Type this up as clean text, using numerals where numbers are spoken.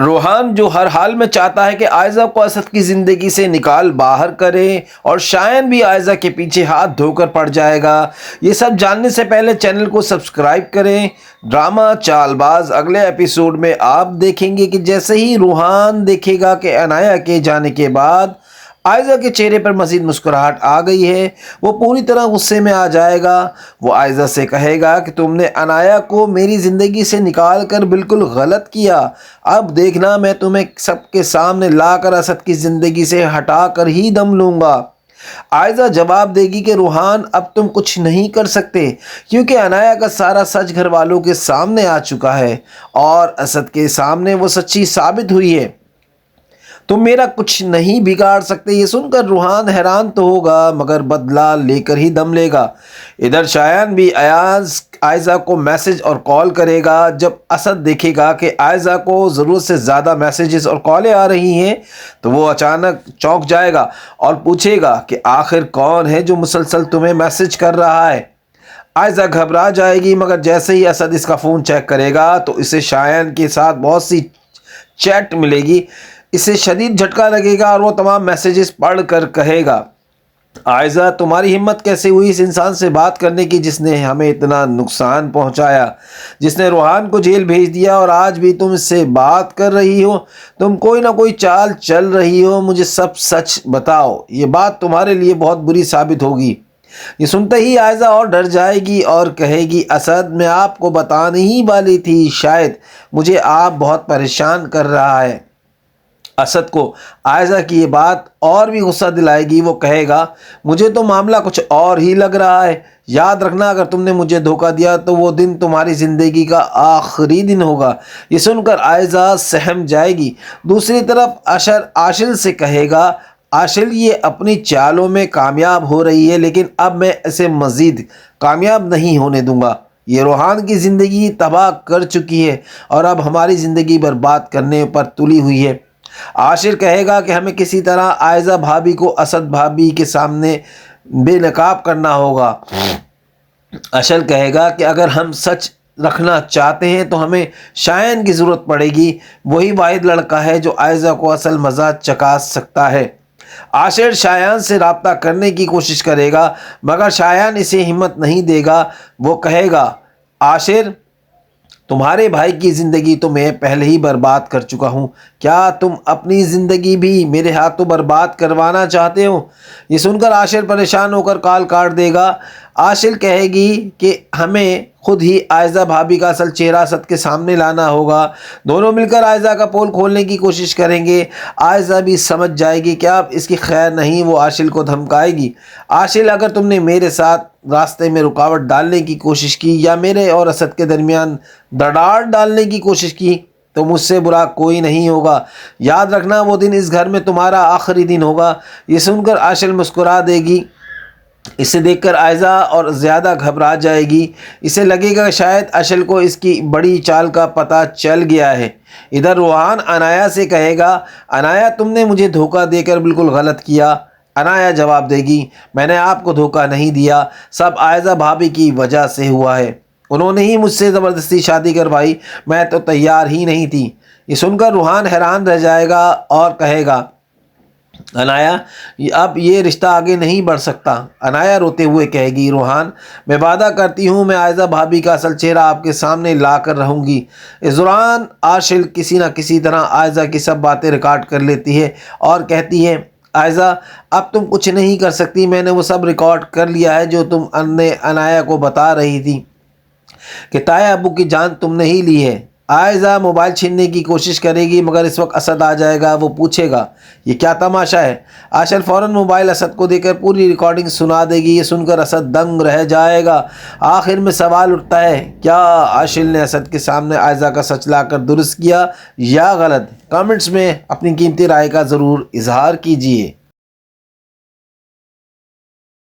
روحان جو ہر حال میں چاہتا ہے کہ عائزہ کو اسد کی زندگی سے نکال باہر کرے، اور شایان بھی عائزہ کے پیچھے ہاتھ دھو کر پڑ جائے گا۔ یہ سب جاننے سے پہلے چینل کو سبسکرائب کریں۔ ڈرامہ چال باز اگلے ایپیسوڈ میں آپ دیکھیں گے کہ جیسے ہی روحان دیکھے گا کہ عنایہ کے جانے کے بعد عائزہ کے چہرے پر مزید مسکراہٹ آ گئی ہے، وہ پوری طرح غصے میں آ جائے گا۔ وہ عائزہ سے کہے گا کہ تم نے عنایہ کو میری زندگی سے نکال کر بالکل غلط کیا، اب دیکھنا میں تمہیں سب کے سامنے لا کر اسد کی زندگی سے ہٹا کر ہی دم لوں گا۔ عائزہ جواب دے گی کہ روحان اب تم کچھ نہیں کر سکتے، کیونکہ عنایہ کا سارا سچ گھر والوں کے سامنے آ چکا ہے اور اسد کے سامنے وہ سچی ثابت ہوئی ہے۔ تم میرا کچھ نہیں بگاڑ سکتے۔ یہ سن کر روحان حیران تو ہوگا مگر بدلہ لے کر ہی دم لے گا۔ ادھر شایان بھی عائزہ کو میسج اور کال کرے گا۔ جب اسد دیکھے گا کہ عائزہ کو ضرورت سے زیادہ میسیجز اور کالیں آ رہی ہیں تو وہ اچانک چونک جائے گا اور پوچھے گا کہ آخر کون ہے جو مسلسل تمہیں میسج کر رہا ہے۔ عائزہ گھبرا جائے گی مگر جیسے ہی اسد اس کا فون چیک کرے گا تو اسے شایان کے ساتھ بہت سی چیٹ ملے گی۔ اسے شدید جھٹکا لگے گا اور وہ تمام میسیجز پڑھ کر کہے گا، عائزہ تمہاری ہمت کیسے ہوئی اس انسان سے بات کرنے کی جس نے ہمیں اتنا نقصان پہنچایا، جس نے روحان کو جیل بھیج دیا، اور آج بھی تم اس سے بات کر رہی ہو، تم کوئی نہ کوئی چال چل رہی ہو، مجھے سب سچ بتاؤ، یہ بات تمہارے لیے بہت بری ثابت ہوگی۔ یہ سنتے ہی عائزہ اور ڈر جائے گی اور کہے گی، اسد میں آپ کو بتانے ہی والی تھی، شاید مجھے آپ بہت پریشان کر رہا ہے۔ اسد کو عائزہ کی یہ بات اور بھی غصہ دلائے گی۔ وہ کہے گا، مجھے تو معاملہ کچھ اور ہی لگ رہا ہے، یاد رکھنا اگر تم نے مجھے دھوکہ دیا تو وہ دن تمہاری زندگی کا آخری دن ہوگا۔ یہ سن کر عائزہ سہم جائے گی۔ دوسری طرف عاشل سے کہے گا، عاشل یہ اپنی چالوں میں کامیاب ہو رہی ہے لیکن اب میں اسے مزید کامیاب نہیں ہونے دوں گا۔ یہ روحان کی زندگی تباہ کر چکی ہے اور اب ہماری زندگی برباد کرنے پر تلی ہوئی ہے۔ عاشر کہے گا کہ ہمیں کسی طرح عائزہ بھابی کو اسد بھابی کے سامنے بے نقاب کرنا ہوگا۔ عاشر کہے گا کہ اگر ہم سچ رکھنا چاہتے ہیں تو ہمیں شایان کی ضرورت پڑے گی، وہی واحد لڑکا ہے جو عائزہ کو اصل مزہ چکھا سکتا ہے۔ عاشر شایان سے رابطہ کرنے کی کوشش کرے گا مگر شایان اسے ہمت نہیں دے گا۔ وہ کہے گا، عاشر تمہارے بھائی کی زندگی تو میں پہلے ہی برباد کر چکا ہوں، کیا تم اپنی زندگی بھی میرے ہاتھوں برباد کروانا چاہتے ہو؟ یہ سن کر عاشر پریشان ہو کر کال کاٹ دے گا۔ عاشر کہے گی کہ ہمیں خود ہی عائزہ بھابی کا اصل چہرہ اسد کے سامنے لانا ہوگا۔ دونوں مل کر عائزہ کا پول کھولنے کی کوشش کریں گے۔ عائزہ بھی سمجھ جائے گی کہ اب اس کی خیر نہیں، وہ عاشر کو دھمکائے گی، عاشر اگر تم نے میرے ساتھ راستے میں رکاوٹ ڈالنے کی کوشش کی یا میرے اور اسد کے درمیان دراڑ ڈالنے کی کوشش کی تو مجھ سے برا کوئی نہیں ہوگا، یاد رکھنا وہ دن اس گھر میں تمہارا آخری دن ہوگا۔ یہ سن کر عاشر مسکرا دے گی۔ اسے دیکھ کر عائزہ اور زیادہ گھبرا جائے گی۔ اسے لگے گا شاید عاشر کو اس کی بڑی چال کا پتہ چل گیا ہے۔ ادھر روحان عنایہ سے کہے گا، عنایہ تم نے مجھے دھوکہ دے کر بالکل غلط کیا۔ عنایہ جواب دے گی، میں نے آپ کو دھوکہ نہیں دیا، سب عائزہ بھابی کی وجہ سے ہوا ہے، انہوں نے ہی مجھ سے زبردستی شادی کروائی، میں تو تیار ہی نہیں تھی۔ یہ سن کر روحان حیران رہ جائے گا اور کہے گا، عنایہ اب یہ رشتہ آگے نہیں بڑھ سکتا۔ عنایہ روتے ہوئے کہے گی، روحان میں وعدہ کرتی ہوں میں عائزہ بھابی کا اصل چہرہ آپ کے سامنے لا کر رہوں گی۔ اس دوران عاشل کسی نہ کسی طرح عائزہ کی سب باتیں ریکارڈ کر لیتی ہے اور کہتی ہے، عائزہ اب تم کچھ نہیں کر سکتی، میں نے وہ سب ریکارڈ کر لیا ہے جو تم عنایہ کو بتا رہی تھی کہ تایا ابو کی جان تم نے ہی لی ہے۔ عائزہ موبائل چھیننے کی کوشش کرے گی مگر اس وقت اسد آ جائے گا۔ وہ پوچھے گا، یہ کیا تماشا ہے؟ عاشر فوراً موبائل اسد کو دے کر پوری ریکارڈنگ سنا دے گی۔ یہ سن کر اسد دنگ رہ جائے گا۔ آخر میں سوال اٹھتا ہے، کیا عاشر نے اسد کے سامنے عائزہ کا سچ لا کر درست کیا یا غلط؟ کامنٹس میں اپنی قیمتی رائے کا ضرور اظہار کیجیے۔